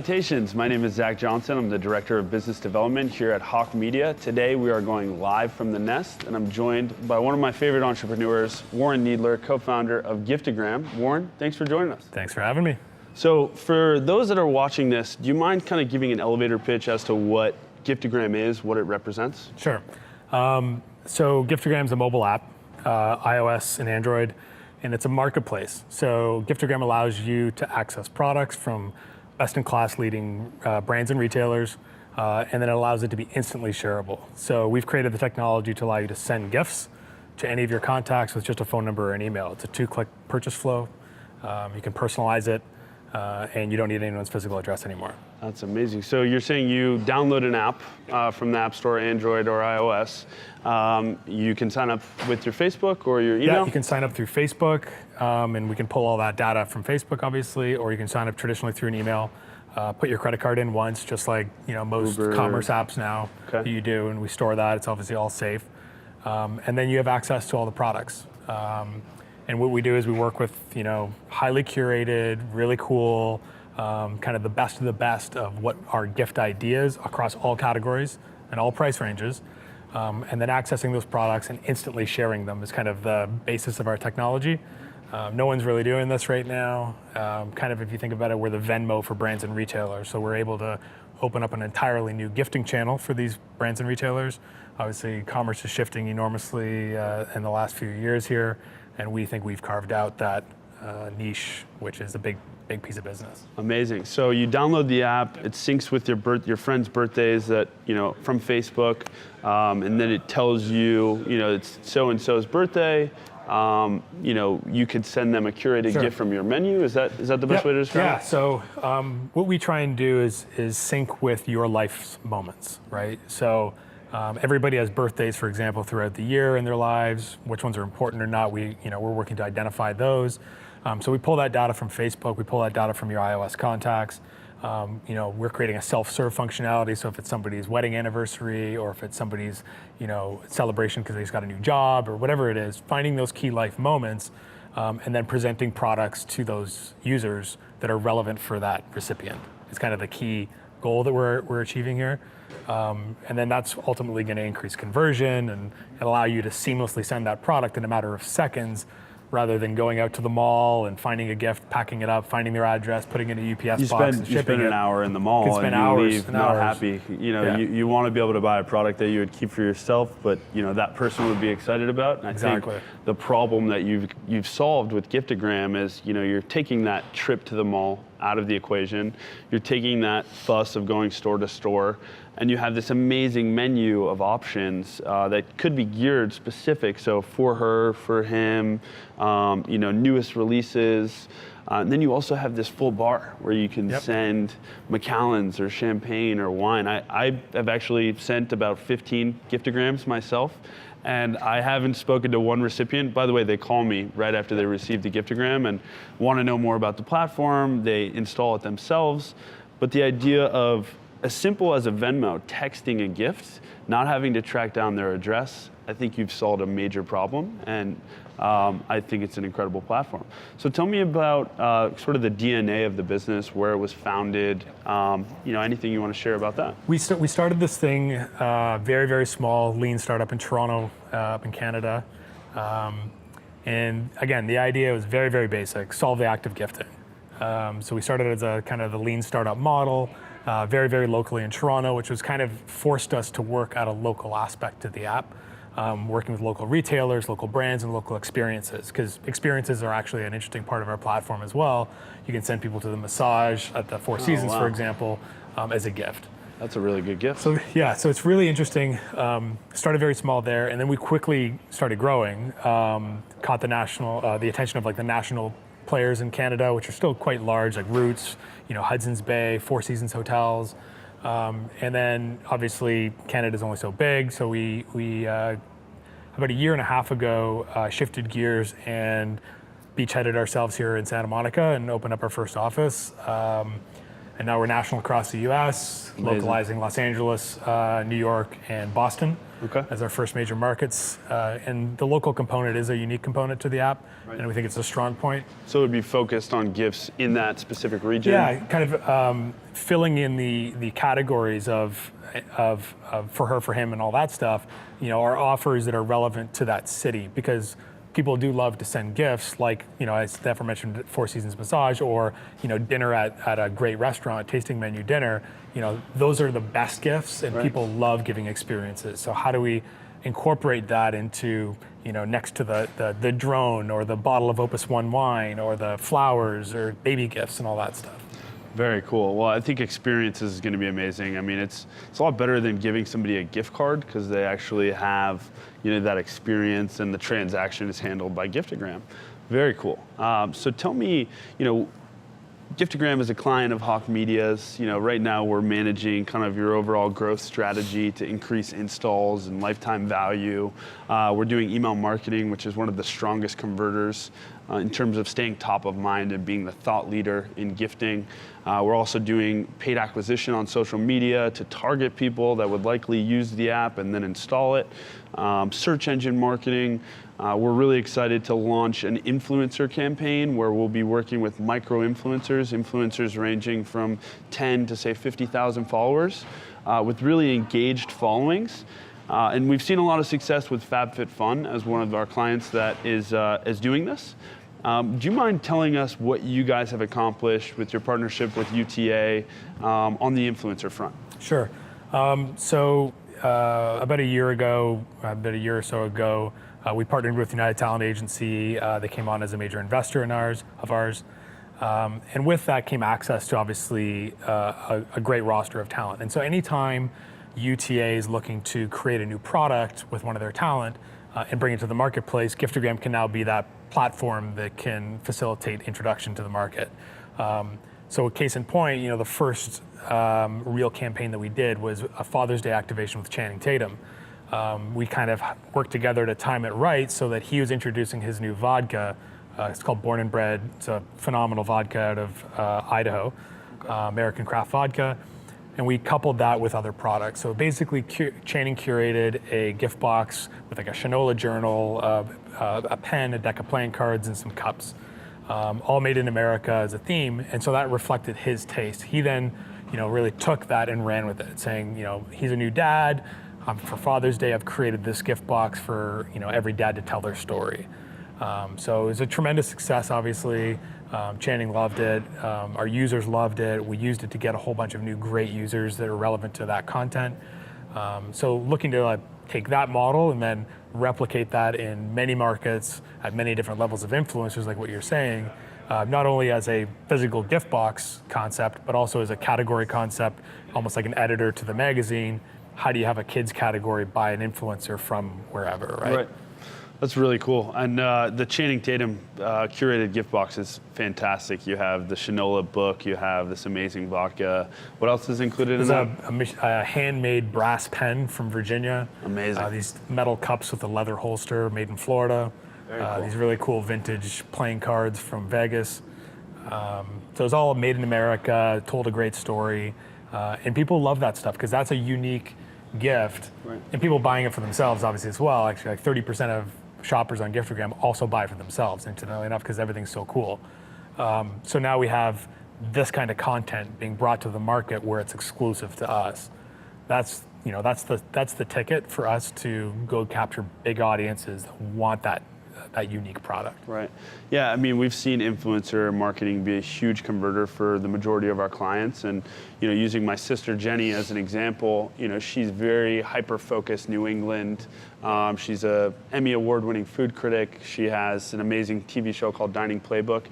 Salutations, my name is Zach Johnson. I'm the Director of Business Development here at Hawke Media. Today we are going live from the Nest, and I'm joined by one of my favorite entrepreneurs, Warren Needler, co-founder of Giftagram. Warren, thanks for joining us. Thanks for having me. So for those that are watching this, do you mind kind of giving an elevator pitch as to what Giftagram is, what it represents? Sure. So Giftagram is a mobile app, iOS and Android, and it's a marketplace. So Giftagram allows you to access products from best-in-class leading brands and retailers, and then it allows it to be instantly shareable. So we've created the technology to allow you to send gifts to any of your contacts with just a phone number or an email. It's a 2-click purchase flow. You can personalize it, and you don't need anyone's physical address anymore. That's amazing. So you're saying you download an app from the App Store, Android or iOS. You can sign up with your Facebook or your email? Yeah, you can sign up through Facebook, and we can pull all that data from Facebook, obviously, or you can sign up traditionally through an email. Put your credit card in once, just like most Uber. Commerce apps now that you do, and we store that. It's obviously all safe. And then you have access to all the products. And what we do is we work with highly curated, really cool, kind of the best of what are gift ideas across all categories and all price ranges. And then accessing those products and instantly sharing them is kind of the basis of our technology. No one's really doing this right now. Kind of if you think about it, we're the Venmo for brands and retailers. So we're able to open up an entirely new gifting channel for these brands and retailers. Obviously, commerce is shifting enormously in the last few years here, and we think we've carved out that niche, which is a big piece of business. Amazing. So you download the app, it syncs with your friends' birthdays that from Facebook, and then it tells you it's so and so's birthday. You could send them a curated gift from your menu. Is that the best way to describe it? Yeah. So what we try and do is sync with your life's moments, right? So everybody has birthdays, for example, throughout the year in their lives. Which ones are important or not? We're working to identify those. So we pull that data from Facebook. We pull that data from your iOS contacts. We're creating a self-serve functionality. So if it's somebody's wedding anniversary, or if it's somebody's celebration because they just got a new job, or whatever it is, finding those key life moments, and then presenting products to those users that are relevant for that recipient. It's kind of the key goal that we're achieving here. And then that's ultimately going to increase conversion and allow you to seamlessly send that product in a matter of seconds, rather than going out to the mall and finding a gift, packing it up, finding their address, putting it in a UPS box, and shipping it. You spend an hour in the mall and you leave not happy. You want to be able to buy a product that you would keep for yourself, but that person would be excited about. And I think the problem that you've solved with Giftagram is you're taking that trip to the mall out of the equation. You're taking that fuss of going store to store, and you have this amazing menu of options that could be geared specific. So for her, for him, newest releases. And then you also have this full bar where you can send Macallans or champagne or wine. I have actually sent about 15 Giftagrams myself, and I haven't spoken to one recipient. By the way, they call me right after they receive the Giftagram and want to know more about the platform. They install it themselves. But the idea of as simple as a Venmo texting a gift, not having to track down their address, I think you've solved a major problem, and I think it's an incredible platform. So tell me about sort of the DNA of the business, where it was founded, anything you want to share about that. We started this thing very, very small, lean startup in Toronto, up in Canada. And again, the idea was very, very basic, solve the act of gifting. So we started as a kind of the lean startup model, very, very locally in Toronto, which was kind of forced us to work at a local aspect to the app. Working with local retailers, local brands, and local experiences, because experiences are actually an interesting part of our platform as well. You can send people to the massage at the Four Seasons, for example, as a gift. That's a really good gift. So so it's really interesting. Started very small there, and then we quickly started growing. Caught the attention of the national players in Canada, which are still quite large, like Roots, Hudson's Bay, Four Seasons hotels. And then obviously Canada's only so big, so we about a year and a half ago shifted gears and beachheaded ourselves here in Santa Monica and opened up our first office. and now we're national across the U.S., localizing Los Angeles, New York, and Boston as our first major markets. And the local component is a unique component to the app, and we think it's a strong point. So it would be focused on gifts in that specific region? Yeah, kind of filling in the categories of for her, for him, and all that stuff, are offers that are relevant to that city, because people do love to send gifts, like, as the aforementioned Four Seasons massage, or, dinner at a great restaurant, tasting menu dinner. Those are the best gifts, and people love giving experiences. So how do we incorporate that into, next to the drone, or the bottle of Opus One wine, or the flowers, or baby gifts, and all that stuff? Very cool. Well, I think experiences is going to be amazing. I mean, it's a lot better than giving somebody a gift card, because they actually have, that experience, and the transaction is handled by Giftagram. Very cool. So tell me, Giftagram is a client of Hawke Media's. Right now we're managing kind of your overall growth strategy to increase installs and lifetime value. We're doing email marketing, which is one of the strongest converters in terms of staying top of mind and being the thought leader in gifting. We're also doing paid acquisition on social media to target people that would likely use the app and then install it. Search engine marketing. We're really excited to launch an influencer campaign where we'll be working with influencers ranging from 10 to say 50,000 followers with really engaged followings. And we've seen a lot of success with FabFitFun as one of our clients that is doing this. Do you mind telling us what you guys have accomplished with your partnership with UTA on the influencer front? Sure. So about a year or so ago, we partnered with United Talent Agency. They came on as a major investor of ours. And with that came access to, obviously, a great roster of talent. And so anytime UTA is looking to create a new product with one of their talent and bring it to the marketplace, Giftagram can now be that platform that can facilitate introduction to the market. So case in point, the first real campaign that we did was a Father's Day activation with Channing Tatum. We kind of worked together to time it right so that he was introducing his new vodka. It's called Born and Bred. It's a phenomenal vodka out of Idaho, American craft vodka. And we coupled that with other products. So basically, Channing curated a gift box with like a Shinola journal, a pen, a deck of playing cards, and some cups, all made in America as a theme. And so that reflected his taste. He then, really took that and ran with it, saying, he's a new dad. For Father's Day, I've created this gift box for every dad to tell their story. So it was a tremendous success, obviously. Channing loved it. Our users loved it. We used it to get a whole bunch of new great users that are relevant to that content. So looking to take that model and then replicate that in many markets at many different levels of influencers, like what you're saying, not only as a physical gift box concept, but also as a category concept, almost like an editor to the magazine. How do you have a kids category by an influencer from wherever, right? Right. That's really cool. And the Channing Tatum curated gift box is fantastic. You have the Shinola book, you have this amazing vodka. What else is included in that? A handmade brass pen from Virginia. Amazing. These metal cups with a leather holster made in Florida. Very cool. These really cool vintage playing cards from Vegas. So it's all made in America, told a great story. And people love that stuff because that's a unique gift. Right. And people buying it for themselves, obviously, as well. Actually, like 30% of shoppers on Giftagram also buy for themselves, incidentally enough, because everything's so cool. So now we have this kind of content being brought to the market where it's exclusive to us. That's the ticket for us to go capture big audiences that want that unique product. Right. Yeah, I mean, we've seen influencer marketing be a huge converter for the majority of our clients. And, using my sister Jenny as an example, she's very hyper-focused New England. She's a Emmy award-winning food critic. She has an amazing TV show called Dining Playbook.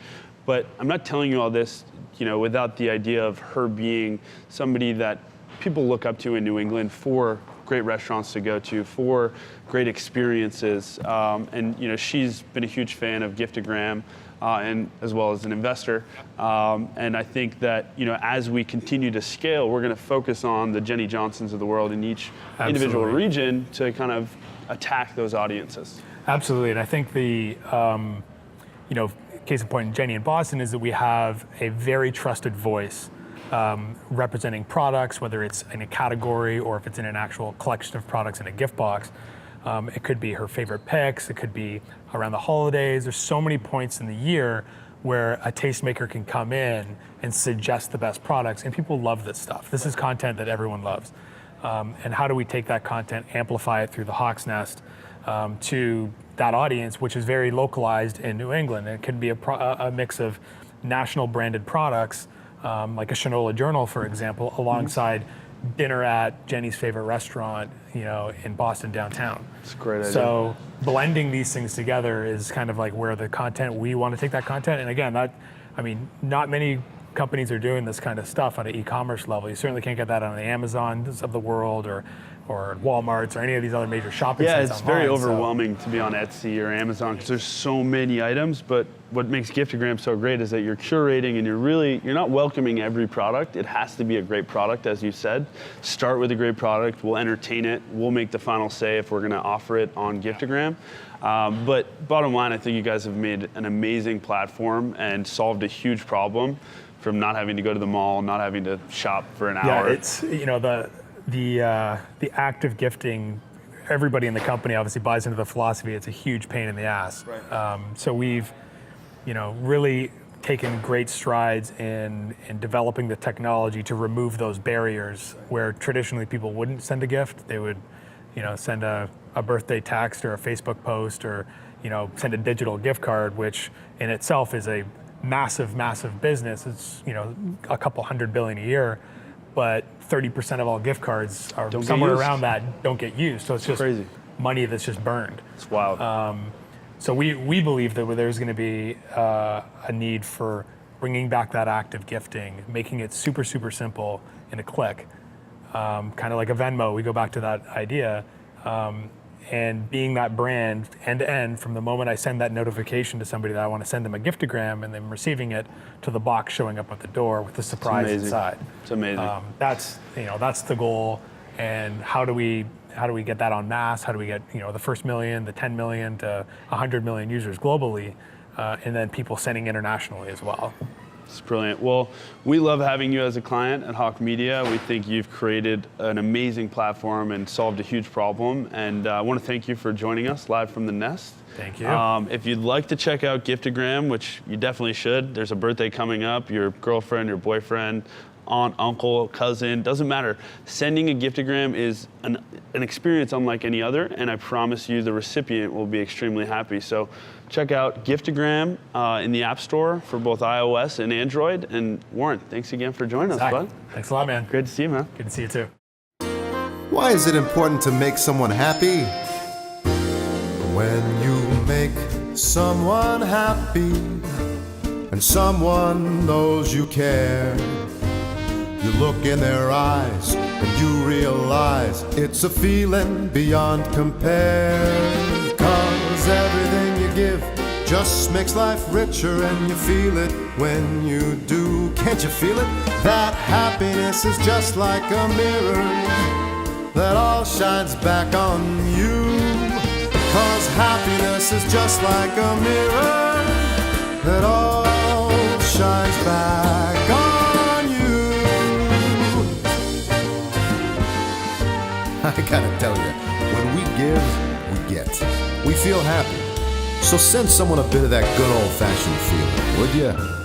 But I'm not telling you all this, without the idea of her being somebody that people look up to in New England for great restaurants to go to, for great experiences. And she's been a huge fan of Giftagram and as well as an investor. And I think that as we continue to scale, we're going to focus on the Jenny Johnsons of the world in each individual region to kind of attack those audiences. Absolutely, and I think the case in point in Jenny in Boston is that we have a very trusted voice representing products, whether it's in a category or if it's in an actual collection of products in a gift box. It could be her favorite picks. It could be around the holidays. There's so many points in the year where a tastemaker can come in and suggest the best products, and people love this stuff. This is content that everyone loves. And how do we take that content, amplify it through the Hawke's Nest to that audience, which is very localized in New England? It could be a mix of national branded products, like a Shinola Journal, for example, alongside dinner at Jenny's favorite restaurant, in Boston downtown. It's a great idea. So blending these things together is kind of like where the content, we want to take that content. And again, not many companies are doing this kind of stuff on an e-commerce level. You certainly can't get that on the Amazons of the world or Walmart's or any of these other major shopping sites. Yeah, it's very overwhelming to be on Etsy or Amazon because there's so many items, but what makes Giftagram so great is that you're curating and you're not welcoming every product. It has to be a great product, as you said. Start with a great product, we'll entertain it, we'll make the final say if we're gonna offer it on Giftagram. But bottom line, I think you guys have made an amazing platform and solved a huge problem from not having to go to the mall, not having to shop for an hour. Yeah, it's, the act of gifting, everybody in the company obviously buys into the philosophy. It's a huge pain in the ass. Right. So we've, really taken great strides in developing the technology to remove those barriers where traditionally people wouldn't send a gift. They would, send a birthday text or a Facebook post or, send a digital gift card, which in itself is a massive, massive business. It's, a couple $100 billion a year. But 30% of all gift cards are somewhere around that don't get used. So it's just crazy money that's just burned. It's wild. So we believe that there's going to be a need for bringing back that act of gifting, making it super, super simple in a click, kind of like a Venmo. We go back to that idea, and being that brand end to end from the moment I send that notification to somebody that I want to send them a Giftagram and them receiving it to the box showing up at the door with the surprise inside. It's amazing. That's the goal. And how do we get that en masse? How do we get the first million, the 10 million to 100 million users globally, and then people sending internationally as well? It's brilliant. Well, we love having you as a client at Hawke Media. We think you've created an amazing platform and solved a huge problem. And I want to thank you for joining us live from the Nest. Thank you. If you'd like to check out Giftagram, which you definitely should, there's a birthday coming up, your girlfriend, your boyfriend, aunt, uncle, cousin, doesn't matter. Sending a Giftagram is an experience unlike any other, and I promise you the recipient will be extremely happy. So check out Giftagram in the App Store for both iOS and Android. And Warren, thanks again for joining us, bud. Thanks a lot, man. Great to see you, man. Good to see you too. Why is it important to make someone happy? When you make someone happy and someone knows you care, you look in their eyes and you realize it's a feeling beyond compare. 'Cause everything you give just makes life richer, and you feel it when you do. Can't you feel it? That happiness is just like a mirror that all shines back on you. 'Cause happiness is just like a mirror that all shines back on you. I gotta tell you, when we give, we get. We feel happy. So send someone a bit of that good old-fashioned feeling, would you?